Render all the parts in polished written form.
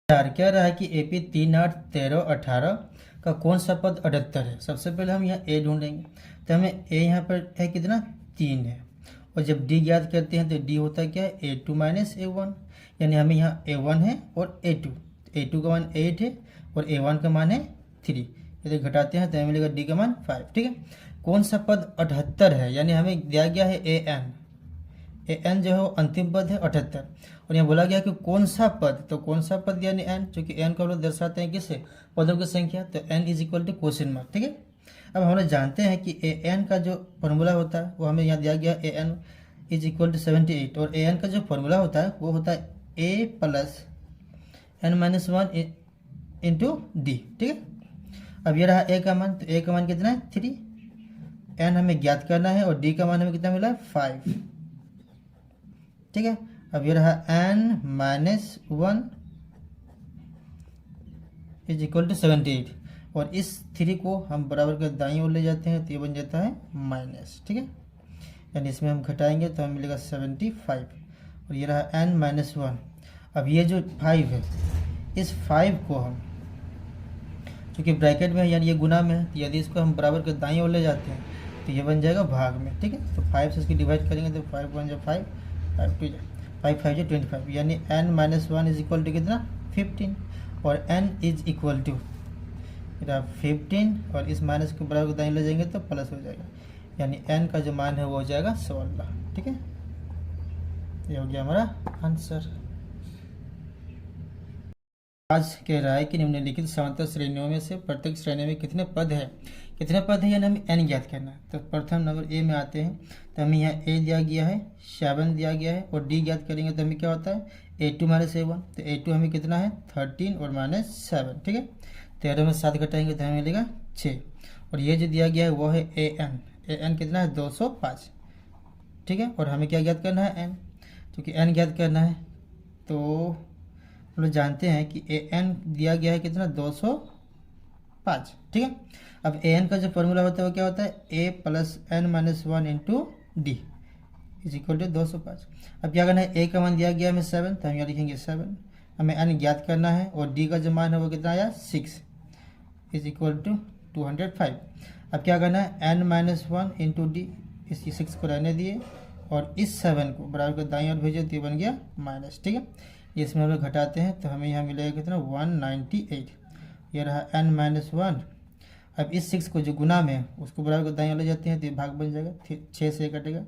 चार कह रहा है कि AP 3, 8, 13, 18 का कौन सा पद 78 है। सबसे पहले हम यहाँ ए ढूंढेंगे, तो हमें ए यहाँ पर है कितना 3 है, और जब डी याद करते हैं तो डी होता है क्या है A2 - A1, यानी हमें यहाँ A1 है और A2 का मान 8 है और A1 का मान है 3। यदि घटाते हैं तो हमें मिलेगा डी का मान 5। ठीक है, कौन सा पद 78 है, यानी हमें दिया गया है एन जो है वो अंतिम पद है 78, और यहाँ बोला गया कि कौन सा पद, तो कौन सा पद यानी एन, चूंकि एन को हम लोग दर्शाते हैं किससे, पदों की संख्या, तो n is equal to question mark. ठीक है, अब हम लोग जानते हैं कि ए एन का जो फॉर्मूला होता है वो हमें यहाँ दिया गया A N is equal to 78, और ए एन का जो फॉर्मूला होता है वो होता है ए प्लस n-1 इंटू डी। ठीक है, अब ये रहा ए का मान, तो ए का मान कितना है 3, एन हमें ज्ञात करना है और डी का मान हमें कितना मिला है 5। ठीक है, अब ये रहा n-1 इज इक्वल टू 78, और इस 3 को हम बराबर के दाईं ओर ले जाते हैं तो ये बन जाता है माइनस। ठीक है, यानी इसमें हम घटाएंगे तो हमें मिलेगा 75, और ये रहा n-1। अब ये जो 5 है, इस 5 को हम क्योंकि ब्रैकेट में है यानी ये गुना में है, तो यदि इसको हम बराबर के दाईं ओर ले जाते हैं तो ये बन जाएगा भाग में। ठीक है, तो 5 से इसकी डिवाइड करेंगे तो 5 बन जाए 5, 5 2 5 5 25, यानी n-1 इज इक्वल टू कितना 15, और n इज इक्वल टू 15, और इस माइनस को बराबर दाएं ले जाएंगे तो प्लस हो जाएगा, यानी n का जो मान है वो हो जाएगा 16। ठीक है, ये हो गया हमारा आंसर। आज कह रहा है कि निम्नलिखित समांतर श्रेणियों में से प्रत्येक श्रेणी में कितने पद है यानी हमें n ज्ञात करना है। तो प्रथम नंबर ए में आते हैं, तो हमें यहाँ a दिया गया है, 7 दिया गया है, और d ज्ञात करेंगे तो हमें क्या होता है A2 - A1, तो A2 हमें कितना है 13 और -7। ठीक है, 13 में 7 घटाएंगे तो हमें मिलेगा 6, और ये जो दिया गया है वो है an कितना है 205। ठीक है, और हमें क्या ज्ञात करना है n, क्योंकि n ज्ञात करना है तो हम लोग जानते हैं कि an दिया गया है कितना 205। ठीक है, अब an का जो फॉर्मूला होता है वो क्या होता है a plus n-1 into d is equal to 205। अब क्या करना है, a का मान दिया गया हमें 7, तो हम यहाँ लिखेंगे 7, हमें n ज्ञात करना है, और d का जो मान है वो कितना आया 6 इज इक्वल टू 205। अब क्या करना है n-1 इंटू डी, इस 6 को रहने दिए और इस 7 को बराबर को दाईं ओर भेजे तो ये बन गया माइनस। ठीक है, इसमें हम लोग घटाते हैं तो हमें यहाँ मिलेगा कितना 198, ये रहा n-1। अब इस 6 को जो गुना में है उसको बराबर को दाईं ओर ले जाते हैं तो ये भाग बन जाएगा, 6 से कटेगा,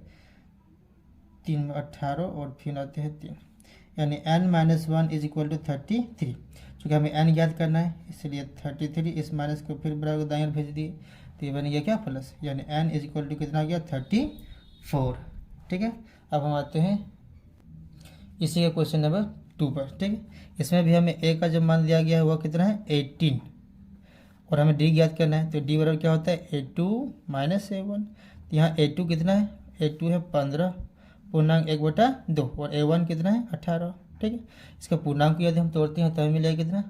3 में 18 और फिर आते हैं 3, यानी n-1 इज इक्वल टू 33। चूँकि हमें n ज्ञात करना है इसलिए 33, इस माइनस को फिर बराबर दाईं ओर भेज दिए तो ये बन गया क्या प्लस, यानी n इज इक्वल टू कितना आ गया 34। ठीक है, अब हम आते हैं इसी का क्वेश्चन नंबर 2 पर। ठीक है, इसमें भी हमें a का जो मान दिया गया है वह कितना है 18, और हमें d ज्ञात करना है, तो d बराबर क्या होता है A2 - A1। तो यहाँ A2 कितना है, A2 है 15 पूर्णांक 1/2, और A1 कितना है 18। ठीक है, इसका पूर्णांक यदि हम तोड़ते हैं तो हमें मिलेगा कितना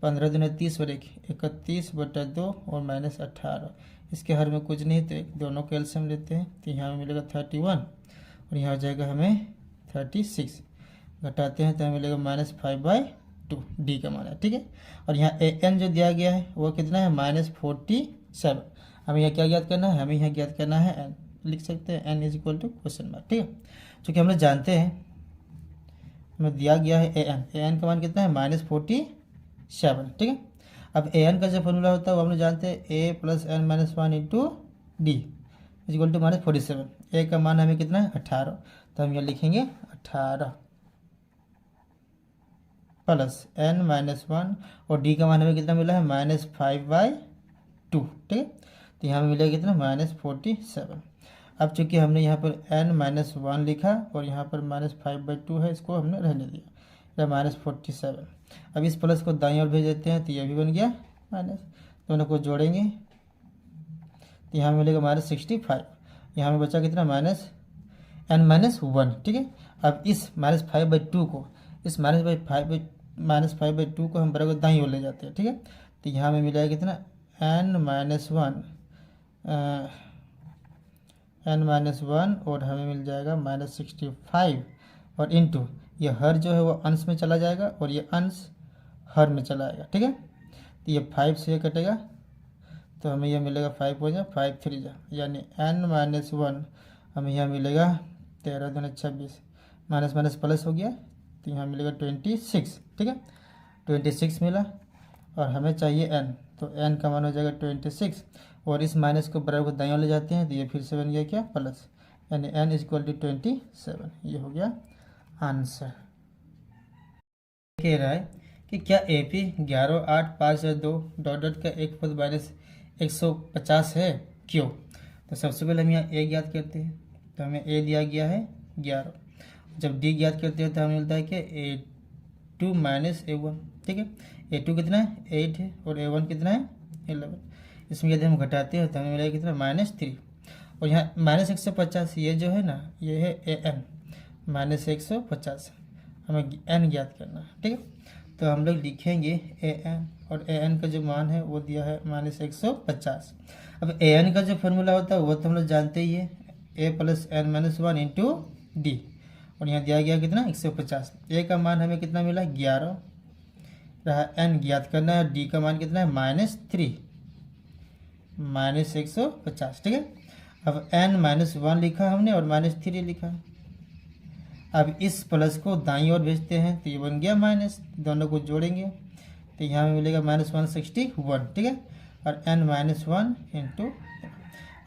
15 दूनी 30 और 31/2 और -18। इसके हर में कुछ नहीं तो दोनों का एलसीएम लेते हैं तो यहाँ मिलेगा 31, और यहाँ आ जाएगा हमें 36, घटाते हैं तो हमें मिलेगा -5/2, डी का मान है। ठीक है, और यहाँ an जो दिया गया है वो कितना है -47। हमें यहाँ क्या ज्ञात करना है, हमें यहाँ ज्ञात करना है n, लिख सकते हैं n is equal to question mark. ठीक है, चूँकि हम लोग जानते हैं हमें दिया गया है an का मान कितना है -47। ठीक है, अब an का जो फॉर्मूला होता है वो हम लोग जानते हैं a plus n-1 into d is equal to -47। a का मान हमें कितना है 18, तो हम यहाँ लिखेंगे 18 प्लस n-1, और d का मान हमें कितना मिला है -5/2। ठीक है, तो यहाँ मिलेगा कितना -47। अब चूंकि हमने यहाँ पर n-1 लिखा और यहाँ पर -5/2 है, इसको हमने रहने दिया, -47। अब इस प्लस को दाईं ओर भेज देते हैं तो यह भी बन गया माइनस, दोनों को जोड़ेंगे तो यहाँ मिलेगा -65। यहाँ में बचा कितना n-1। ठीक है, अब इस -5/2 को, इस -5/2 को हम बराबर दाईं ओर ले जाते हैं। ठीक है, तो यहाँ में मिलेगा कितना n-1 और हमें मिल जाएगा -65, और इंटू ये हर जो है वो अंश में चला जाएगा और ये अंश हर में चला आएगा, ठीक है। तो ये 5 से ये कटेगा तो हमें यह मिलेगा 5 हो जाए 5 3 जा, यानी n-1 हमें यहाँ मिलेगा 13 दूनी 26, माइनस माइनस प्लस हो गया तो यहाँ मिलेगा 26, ठीक है। 26 मिला और हमें चाहिए n, तो n का मान हो जाएगा 26 और इस माइनस को बराबर को दाईं ओर ले जाते हैं तो ये फिर से बन गया क्या प्लस, यानी n इक्वल टू 27। ये हो गया आंसर। कह रहा है कि क्या AP 11 8 5 2 डॉट डॉट का एक पद माइनस 150 है, क्यों। तो सबसे पहले हम यहाँ A ज्ञात करते हैं, तो हमें A दिया गया है 11, जब D ज्ञात करते हैं तो हमें मिलता है कि A2 माइनस A1, ठीक है। A2 कितना है 8 है और A1 कितना है 11, इसमें यदि हम घटाते हैं तो हमें मिलेगा कितना -3, और यहाँ -150 ये जो है ना ये है AN -150, हमें n ज्ञात करना है, ठीक है। तो हम लोग लिखेंगे an और an का जो मान है वो दिया है -150। अब an का जो फॉर्मूला होता है वो तो हम लोग जानते ही है, a + n-1 इंटू डी, और यहाँ दिया गया कितना 150। a का मान हमें कितना मिला 11 रहा, n ज्ञात करना है, d का मान कितना है -3 -150, ठीक है। अब n-1 लिखा हमने और -3 लिखा। अब इस प्लस को दाईं ओर भेजते हैं तो ये बन गया माइनस, दोनों को जोड़ेंगे तो यहाँ मिलेगा -161, ठीक है। और n-1 इंटू,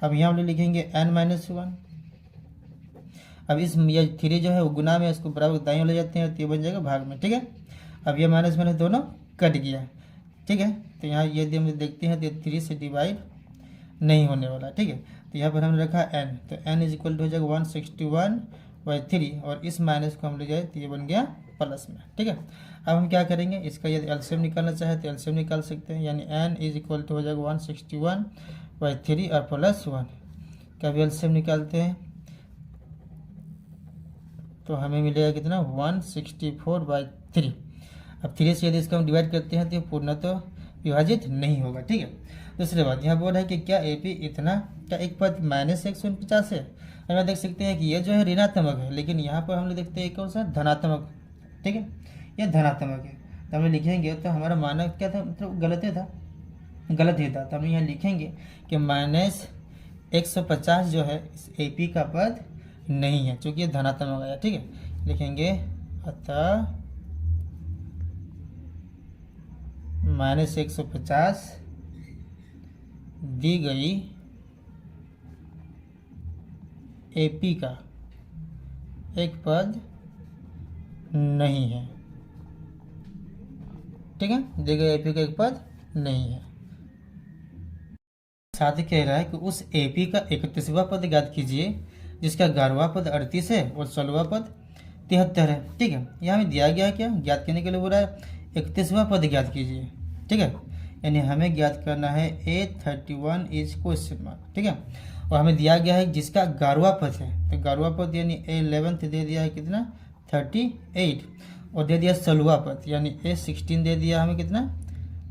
अब यहाँ हम लोग लिखेंगे n-1। अब इस ये 3 जो है वो गुना में, इसको बराबर दाईं ओर ले जाते हैं तो ये बन जाएगा भाग में, ठीक है। अब ये माइनस माइनस दोनों कट गया, ठीक है। तो यहाँ यदि हम देखते हैं तो 3 से डिवाइड नहीं होने वाला, ठीक है। तो यहाँ पर हमने रखा n, तो n इक्वल हो जाएगा 161/3 और इस माइनस को हम ले जाए तो ये बन गया प्लस में, ठीक है। अब हम क्या करेंगे, इसका यदि एलसीएम निकालना चाहे तो एलसीएम निकाल सकते हैं, यानी n इक्वल हो जाएगा 161/3 और +1 का भी एलसीएम निकालते हैं तो हमें मिलेगा कितना 164/3। अब 3 से यदि इसको हम डिवाइड करते हैं तो पूर्ण तो विभाजित नहीं होगा, ठीक है। दूसरी बात यहाँ बोल रहा है कि क्या AP इतना क्या एक पद -150 है, हम देख सकते हैं कि ये जो है ऋणात्मक है, लेकिन यहाँ पर हम लोग देखते हैं कौन सा धनात्मक, ठीक है। ये धनात्मक है तो हम लिखेंगे तो हमारा मानक क्या था, मतलब गलत ही था, तो हम यहाँ लिखेंगे कि -150 जो है इस AP का पद नहीं है, चूँकि ये धनात्मक आया, ठीक है। लिखेंगे अतः -150 दी गई AP का एक पद नहीं है, ठीक है। दी गई AP का एक पद नहीं है। साथ ही कह रहा है कि उस AP का 31वां पद ज्ञात कीजिए जिसका 11वां पद 38 है और 16वां पद 73 है, ठीक है। यहाँ हमें दिया गया है क्या, ज्ञात करने के लिए बोल रहा है 31वां पद ज्ञात कीजिए, ठीक है। यानी हमें ज्ञात करना है A31 इज क्वेश्चन मार्क, ठीक है। और हमें दिया गया है जिसका 11वां पद है, तो 11वां पद यानी A11 दे दिया है कितना 38 और दे दिया 16वां पद यानी A16 दे दिया हमें कितना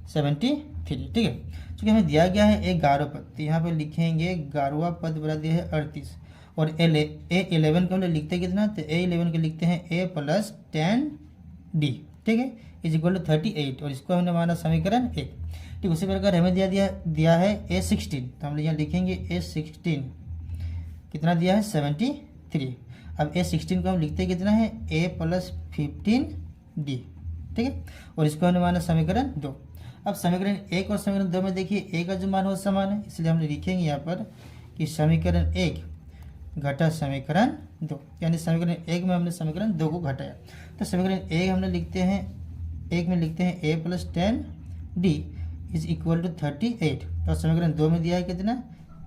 73, ठीक है। क्योंकि हमें दिया गया है A11 पद, तो यहाँ पर लिखेंगे 11वां पद बना दिया है 38 और A11 को हम लोग लिखते कितना, तो A11 को लिखते हैं A + 10D, ठीक है, इज इक्वल टू 38 और इसको हमने माना समीकरण 1, ठीक। उसी प्रकार हमें दिया है A16, तो हम यहाँ लिखेंगे A16 कितना दिया है 73। अब A16 को हम लिखते कितना है A + 15D, ठीक है, और इसको हमने माना समीकरण 2। अब समीकरण 1 और समीकरण 2 में देखिए A का जो मान हो समान है, इसलिए हम लिखेंगे यहाँ पर कि समीकरण 1 घटा समीकरण 2, यानी समीकरण 1 में हमने समीकरण 2 को घटाया। तो समीकरण 1 हमने लिखते हैं A + 10D is equal to 38 और समीकरण 2 में दिया है कितना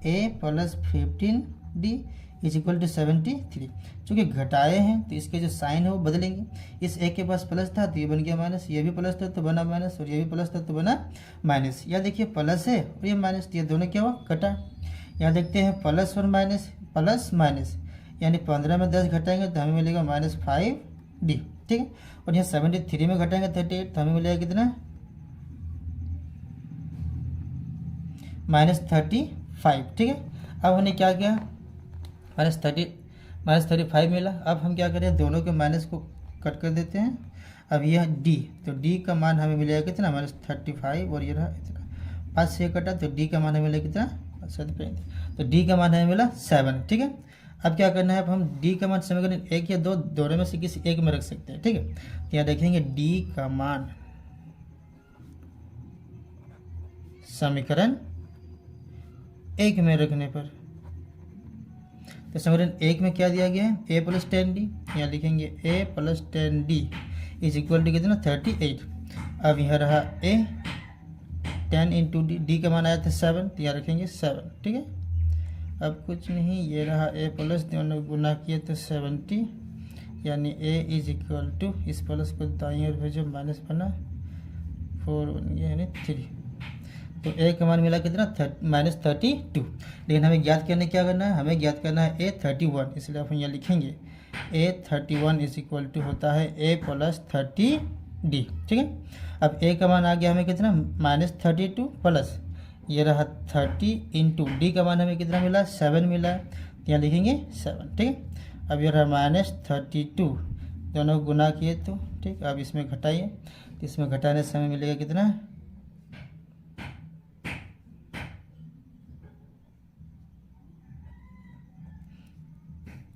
A + 15D is equal to 73। चूँकि घटाए हैं तो इसके जो साइन है वो बदलेंगे, इस A के पास प्लस था तो ये बन गया माइनस, ये भी प्लस था तो बना माइनस और ये भी प्लस था तो बना माइनस। या देखिए प्लस है और ये माइनस, ये दोनों क्या हुआ कटा। यहाँ देखते हैं प्लस और माइनस, प्लस माइनस यानी 15 में 10 घटाएंगे तो हमें मिलेगा -5D, ठीक है। और यहाँ 73 में घटाएंगे 38 तो हमें मिलेगा कितना -35, ठीक है। अब हमने क्या किया -35 मिला। अब हम क्या करें, दोनों के माइनस को कट कर देते हैं। अब यह डी, तो डी का मान हमें मिलेगा कितना, -35, और ये रहा इतना, 5 से कटा तो डी का मान हमें मिलेगा कितना, तो डी का मान हमें मिला 7। ठीक है, अब क्या करना है, अब हम डी का मान समीकरण 1 या 2 दोनों में से किसी एक में रख सकते हैं। ठीक है, तो यहाँ देखेंगे डी का मान समीकरण 1 में रखने पर, तो समीकरण 1 में क्या दिया गया है, a + 10d, यहाँ लिखेंगे a + 10d is equal to कितना, 38। अब यह रहा a, 10 × d का मान आया था 7, तो यहाँ रखेंगे 7। ठीक है, अब कुछ नहीं, ये रहा a प्लस, दोनों गुना किए तो 70, यानी a इज इक्वल टू, इस प्लस को दाईं ओर भेजो, माइनस बना 4 बन गया, यानी 3। तो a का मान मिला कितना, -32। लेकिन हमें ज्ञात करने क्या करना है, हमें ज्ञात करना है a 31, इसलिए आप यहाँ लिखेंगे a 31 इज इक्वल टू होता है a + 30d। ठीक है, अब a का मान आ गया हमें कितना, -32 प्लस ये रहा 30 इंटू डी का मान हमें कितना मिला, 7 मिला, तो यहाँ लिखेंगे 7। ठीक है, अब ये रहा -32, दोनों गुना किए तो ठीक। अब इसमें घटाइए, तो इसमें घटाने से हमें मिलेगा कितना,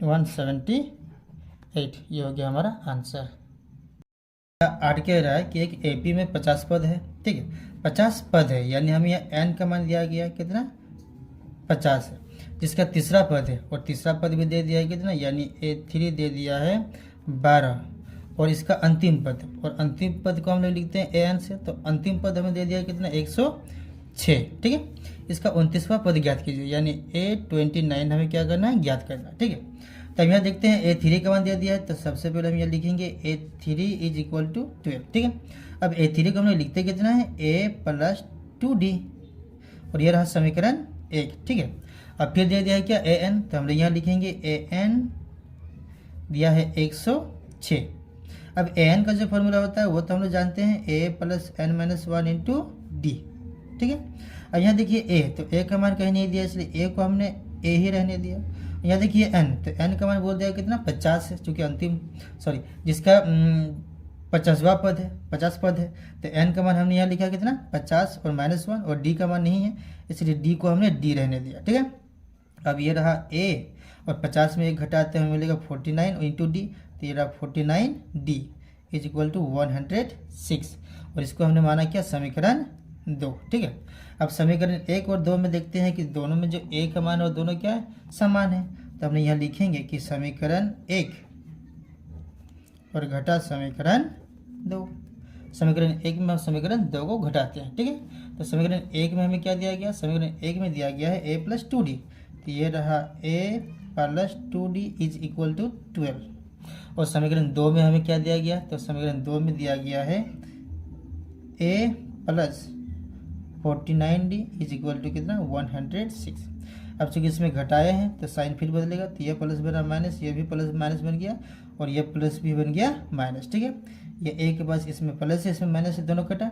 178। ये हो गया हमारा आंसर। 8 कह रहा है कि एक एपी में 50 पद है। ठीक है, 50 पद है, यानी हमें यहाँ एन का मान दिया गया कितना, 50 है, जिसका तीसरा पद है, और तीसरा पद भी दे दिया है कितना, यानी A3 दे दिया है 12, और इसका अंतिम पद, और अंतिम पद को हम लोग लिखते हैं AN से, तो अंतिम पद हमें दे दिया है कितना, 106। ठीक है, इसका 29वां पद ज्ञात कीजिए, यानी A29 हमें क्या करना है, ज्ञात करना है। ठीक है, तो हम यहाँ देखते हैं A3 का मान दे दिया है, तो सबसे पहले हम यहाँ लिखेंगे A3 इज इक्वल टू 12। ठीक है, अब A3 को हम लोग लिखते कितना है, a + 2d, और ये रहा समीकरण 1। ठीक है, अब फिर दे दिया है क्या, AN, तो हम लोग यहाँ लिखेंगे AN दिया है 106। अब AN का जो फॉर्मूला होता है वो तो हम लोग जानते हैं, a + n - 1 × d। ठीक है, अब यहाँ देखिए a, तो a का मान कहीं नहीं दिया, इसलिए a को हमने a ही रहने दिया। यहाँ देखिए n, तो n का मान बोल दिया कितना, 50 है, चूँकि जिसका 50वां पद है, 50 पद है, तो n का मान हमने यहाँ लिखा कितना, 50 और -1, और d का मान नहीं है, इसलिए d को हमने d रहने दिया। ठीक है, अब ये रहा a, और 50 में एक घटाते हमें मिलेगा 49 × d, तो ये रहा 49d इज इक्वल टू 106, और इसको हमने माना क्या, समीकरण 2। ठीक है, अब समीकरण 1 और 2 में देखते हैं कि दोनों में जो a का मान है वो दोनों क्या है, समान है, तो हमने यहाँ लिखेंगे कि समीकरण 1 और घटा समीकरण 2। समीकरण 1 में हम समीकरण 2 को घटाते हैं। ठीक है, तो समीकरण 1 में हमें क्या दिया गया, समीकरण 1 में दिया गया है a + 2d, तो ये रहा a + 2d is equal to 12, और समीकरण 2 में हमें क्या दिया गया, तो समीकरण 2 में दिया गया है a + 49d is equal to कितना, 106। अब चूंकि इसमें घटाए हैं तो साइन फिर बदलेगा, तो ये प्लस बना माइनस, ये भी प्लस माइनस बन गया, और ये प्लस भी बन गया माइनस। ठीक है, ये a के पास इसमें प्लस है, इसमें माइनस है, दोनों कटा।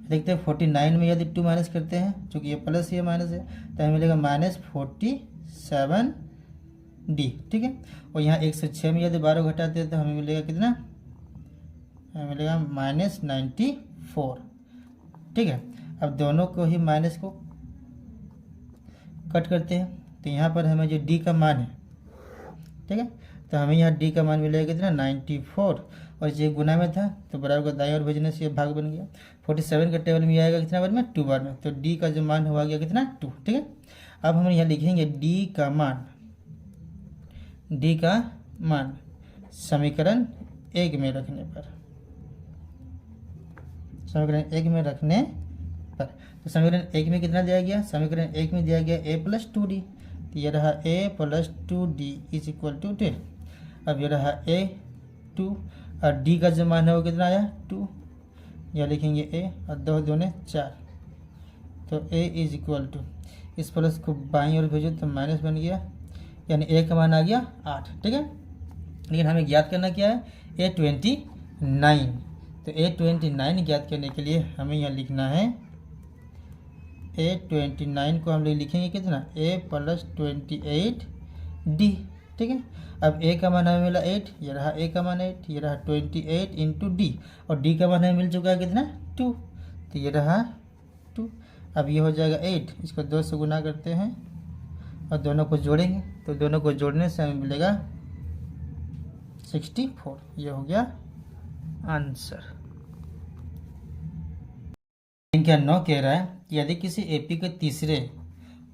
देखते हैं 49 में यदि 2 माइनस करते हैं, चूँकि ये प्लस ये माइनस है, तो हमें मिलेगा -47d। ठीक है, और यहाँ 106 में यदि 12 घटाते हैं तो हमें मिलेगा कितना, हमें मिलेगा -94। ठीक है, अब दोनों को ही माइनस को कट करते हैं, तो यहाँ पर हमें जो d का मान है, ठीक है, तो हमें यहाँ d का मान मिलेगा कितना, 94, और ये गुना में था तो बराबर को दाईं ओर भेजने से ये भाग बन गया। 47 का टेबल में आएगा कितना बार में, 2 बार में, तो d का जो मान हुआ गया कितना, 2। ठीक है, अब हम यहाँ लिखेंगे d का मान समीकरण 1 में रखने पर, समीकरण 1 में रखने पर, तो समीकरण 1 में कितना दिया गया, समीकरण 1 में दिया गया a + 2d, तो ये रहा a + 2d is equal to 10। अब ये रहा a2, और d का जो मान है वो कितना आया, 2, या लिखेंगे a, और 2 दूने 4, तो a इज इक्वल टू, इस प्लस को बाईं ओर भेजो तो माइनस बन गया, यानी a का मान आ गया 8। ठीक है, लेकिन हमें ज्ञात करना क्या है, A29, तो A29 ज्ञात करने के लिए हमें यहाँ लिखना है, A29 को हम लोग लिखेंगे कितना, a + 28d। ठीक है। अब ए का मान हमें मिला 8, ये रहा ए का मान 8, ये रहा 28 इंटू डी, और डी का मान हमें मिल चुका है कितना 2, तो ये रहा 2। अब ये हो जाएगा 8, इसको 2 से गुना करते हैं और दोनों को जोड़ेंगे, तो दोनों को जोड़ने से हमें मिलेगा 64। ये हो गया आंसर। संख्या 9 कह रहा है कि यदि किसी एपी के तीसरे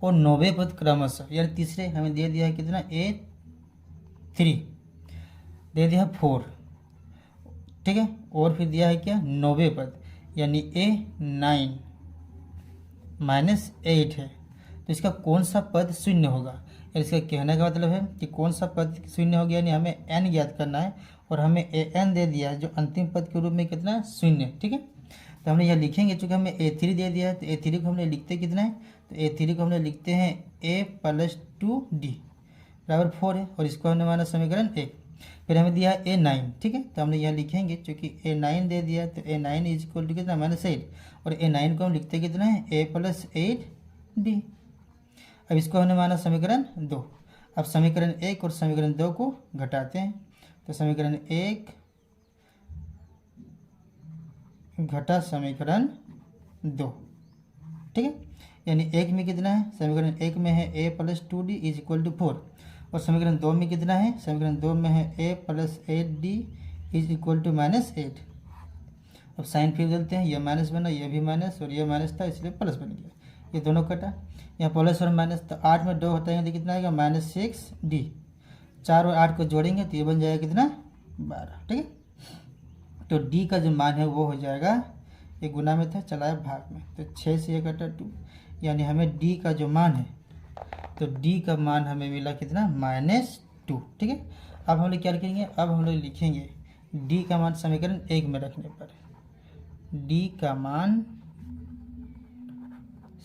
और 9वें पद क्रमशः, यानी तीसरे हमें दे दिया है कितना A3, दे दिया 4, ठीक है, और फिर दिया है क्या 9वें पद यानी A9 -8 है, तो इसका कौन सा पद शून्य होगा। इसका कहने का मतलब है कि कौन सा पद शून्य हो गया, यानी हमें n ज्ञात करना है और हमें an दे दिया है जो अंतिम पद के रूप में कितना शून्य, ठीक है। तो हमने यह लिखेंगे, चूँकि हमें A3 दे दिया है तो A3 को हमने लिखते कितना है, तो A3 को हमने लिखते हैं A + 2D बराबर 4 है, और इसको हमने माना समीकरण 1। फिर हमें दिया है A9, ठीक है, तो हमने यह लिखेंगे चूँकि A9 दे दिया तो A9 = कितना -8, और A9 को हम लिखते कितना है A + 8D। अब इसको हमने माना समीकरण 2। अब समीकरण 1 और समीकरण 2 को घटाते हैं, तो समीकरण 1 घटा समीकरण 2, ठीक है, यानी 1 में कितना है, समीकरण 1 में है A + 2D = 4, और समीकरण 2 में कितना है, समीकरण 2 में है A + 8D = -8। अब साइन फिर बदलते हैं, यह माइनस बना, यह भी माइनस और यह माइनस था इसलिए प्लस बन गया, ये दोनों कटा, यहाँ प्लस और माइनस, तो 8 में 2 हटाएंगे तो कितना आएगा -6D, 4 और 8 को जोड़ेंगे तो ये बन जाएगा कितना 12, ठीक है। तो D का जो मान है वो हो जाएगा, ये गुना में था चलाया भाग में, तो 6 से 1 कटा 2, यानी हमें D का जो मान है, तो D का मान हमें मिला कितना -2, ठीक है। अब हम लोग क्या लिखेंगे, अब हम लोग लिखेंगे D का मान समीकरण 1 में रखने पर, D का मान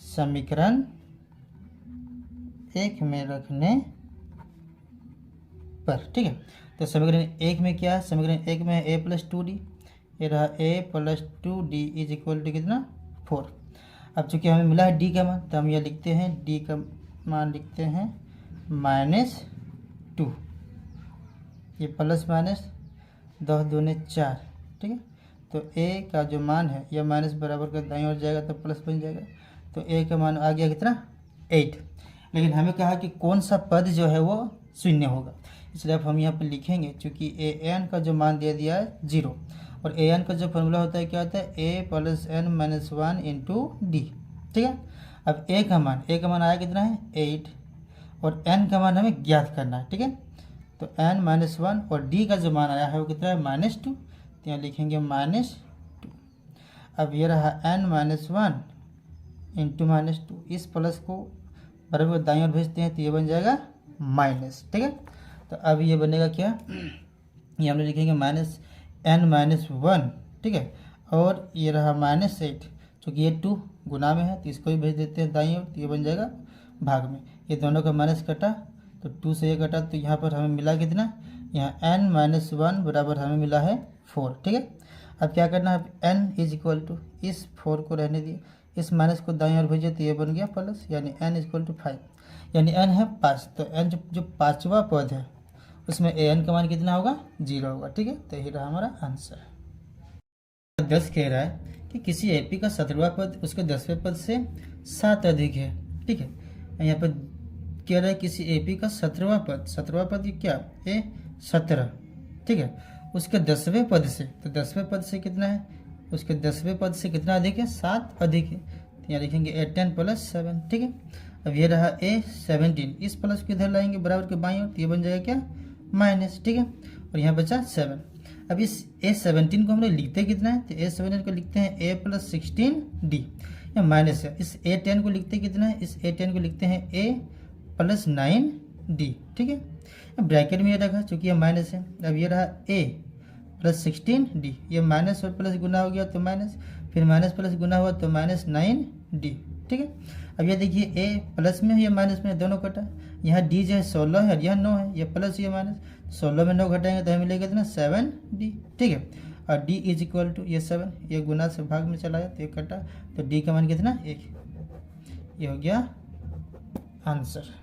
समीकरण 1 में रखने पर, ठीक है। तो समीकरण 1 में क्या है, समीकरण 1 में A + 2D, ये रहा A + 2D = कितना 4। अब चूँकि हमें मिला है D का मान, तो हम यह लिखते हैं D का मान लिखते हैं -2, ये प्लस माइनस 10 दूने 4, ठीक है। तो A का जो मान है यह माइनस बराबर का दाईं ओर जाएगा तो प्लस बन जाएगा, तो A का मान आ गया कितना 8। लेकिन हमें कहा कि कौन सा पद जो है वो शून्य होगा, इसलिए अब हम यहाँ पर लिखेंगे, चूँकि an का जो मान दे दिया है 0, और an का जो फॉर्मूला होता है क्या होता है A + n - 1 × D, ठीक है। अब a का मान आया कितना है 8, और n का मान हमें ज्ञात करना है, ठीक है। तो n - 1 और D का जो मान आया है वो कितना है -2, तो यहाँ लिखेंगे -2। अब ये रहा n - 1 × -2, इस प्लस को बराबर दाईं ओर भेजते हैं तो ये बन जाएगा माइनस, ठीक है। तो अब ये बनेगा क्या, ये हम लोग लिखेंगे -n - 1, ठीक है, और ये रहा -8, चूँकि ये 2 गुना में है तो इसको भी भेज देते हैं दाईं ओर, तो ये बन जाएगा भाग में, ये दोनों का माइनस कटा तो 2 से ये कटा, तो यहाँ पर हमें मिला कितना, यहाँ n - 1 बराबर हमें मिला है 4, ठीक है। अब क्या करना है, n = इस 4 को रहने दिए, इस माइनस को दाईं ओर भेजे तो ये बन गया प्लस, यानी n = 5, यानी n है 5, तो n जो पाँचवा पद है उसमें an का मान कितना होगा 0 होगा, ठीक है। तो यही रहा हमारा आंसर। 10 कह रहा है कि किसी एपी का 17वां पद उसके 10वें पद से 7 अधिक है, ठीक है। यहाँ पर कह रहा है किसी एपी का 17वां पद ये क्या ए 17, ठीक है, उसके 10वें पद से, तो 10वें पद से कितना है, उसके 10वें पद से कितना अधिक है 7 अधिक है, तो यहाँ लिखेंगे A10 + 7, ठीक है। अब ये रहा A17, इस प्लस को इधर लाएंगे बराबर के बाईं ओर, तो ये बन जाएगा क्या माइनस, ठीक है, और यहाँ बचा 7। अब इस A17 को हम लोग लिखते कितना है, तो A17 को लिखते हैं A + 16D, या माइनस है। इस A10 को लिखते कितना है, इस A10 को लिखते हैं A + 9D, ठीक है। अब ब्रैकेट में ये रखा चूँकि ये माइनस है। अब ये रहा A + 16D, ये माइनस और प्लस गुना हो गया तो माइनस, फिर माइनस प्लस गुना हुआ तो -9D, ठीक है। अब ये देखिए A प्लस में है या माइनस में, दोनों कटा, यहाँ D जो है 16 है और यहाँ 9 है, ये प्लस ये माइनस, 16 में 9 घटाएंगे तो हमें मिलेगा कितना 7D, ठीक है। और D = ये 7, ये गुना से भाग में चला जाए तो ये कटा, तो D का मान कितना 1, ये हो गया आंसर।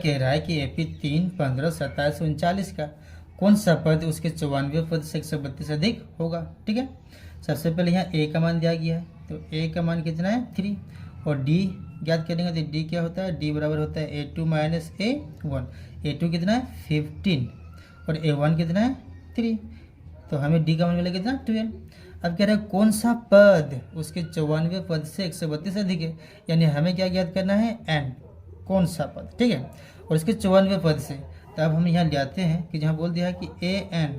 कह रहा है कि AP 3, 15, 27, 39 का कौन सा पद उसके 94 पद से 132 अधिक होगा। ठीक है, सबसे पहले यहाँ A का मान दिया गया है, तो A का मान कितना है 3, और D ज्ञात करेंगे तो D क्या होता है, D बराबर होता है A2 माइनस A1। A2 कितना है 15 और A1 कितना है 3, तो हमें D का मान मिलेगा कितना 12। अब कह रहे हैं कौन सा पद उसके 94 पद से 132 अधिक है, यानी हमें क्या ज्ञात करना है n, कौन सा पद। ठीक है, और इसके 94 पद से, तो अब हम यहाँ ले हैं कि जहाँ बोल दिया है कि an,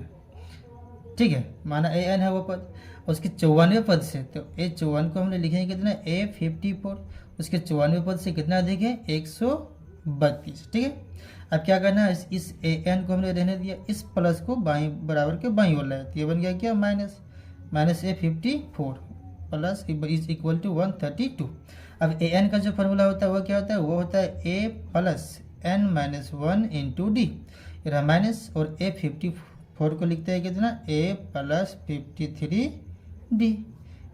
ठीक है, माना an है वो पद, और उसके 94 पद से, तो A54 को हमने लिखेंगे कितना A54, उसके 94 पद से कितना अधिक है 132। ठीक है, अब क्या करना है, इस an को हमने रहने दिया, इस प्लस को बाई बराबर के बाई ओर लाया, तो ये बन गया क्या minus A54 plus is equal to 132। अब an का जो फॉर्मूला होता है वो क्या होता है, वो होता है a plus n minus 1 into d, minus, और A54 को लिखते हैं कितना a plus 53d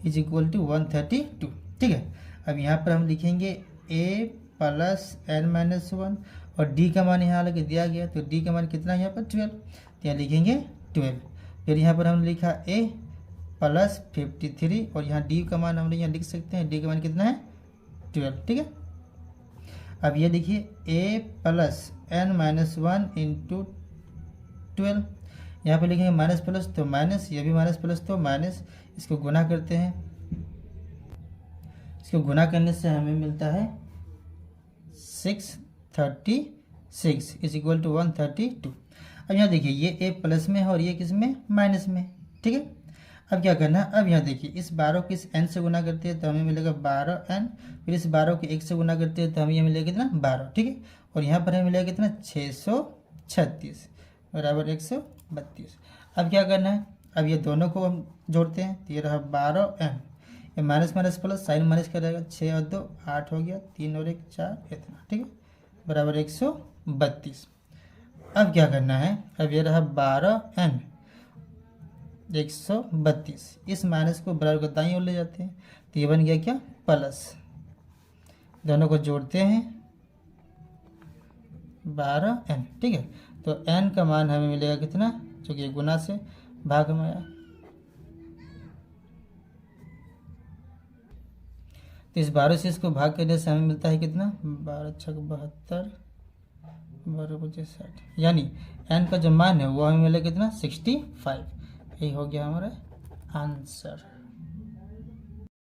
is equal to 132। ठीक है, अब यहाँ पर हम लिखेंगे a प्लस n माइनस 1, और d का मान यहाँ लगे दिया गया, तो d का मान कितना है यहाँ पर 12, तो यहाँ लिखेंगे 12। फिर यहाँ पर हमने लिखा a प्लस 53, और यहाँ d का मान हम यहाँ लिख सकते हैं, d का मान कितना है 12। ठीक है, अब ये देखिए a plus n minus 1 into 12, यहाँ पे लिखेंगे माइनस प्लस तो माइनस, ये भी माइनस प्लस तो माइनस, इसको गुना करते हैं, इसको गुना करने से हमें मिलता है 636 इज इक्वल टू 132। अब यहाँ देखिए ये a प्लस में है और ये किस में माइनस में। ठीक है, अब क्या करना है, अब यहाँ देखिए इस 12 को इस n से गुना करते हैं तो हमें मिलेगा 12n, फिर इस 12 को 1 से गुना करते हैं तो हमें ये मिलेगा कितना 12। ठीक है, और यहाँ पर हमें मिलेगा कितना 636 बराबर 132। अब क्या करना है, अब ये दोनों को हम जोड़ते हैं, तो ये रहा 12n, ये minus minus plus sign minus कर रहेगा, 6 और 2 8 हो गया, 3 और 1 4 इतना। ठीक है, बराबर 132। अब क्या करना है, अब ये रहा 12n 132, इस माइनस को बराबर को दाईं ओर ले जाते हैं, तो ये बन गया क्या प्लस, दोनों को जोड़ते हैं 12n। ठीक है, तो n का मान हमें मिलेगा कितना, जो कि गुना से भाग में आया, तो इस 12 से इसको भाग करने से हमें मिलता है कितना 12 छक 72 12 5 60, यानी n का जो मान है वो हमें मिलेगा कितना 65। यही हो गया हमारा आंसर।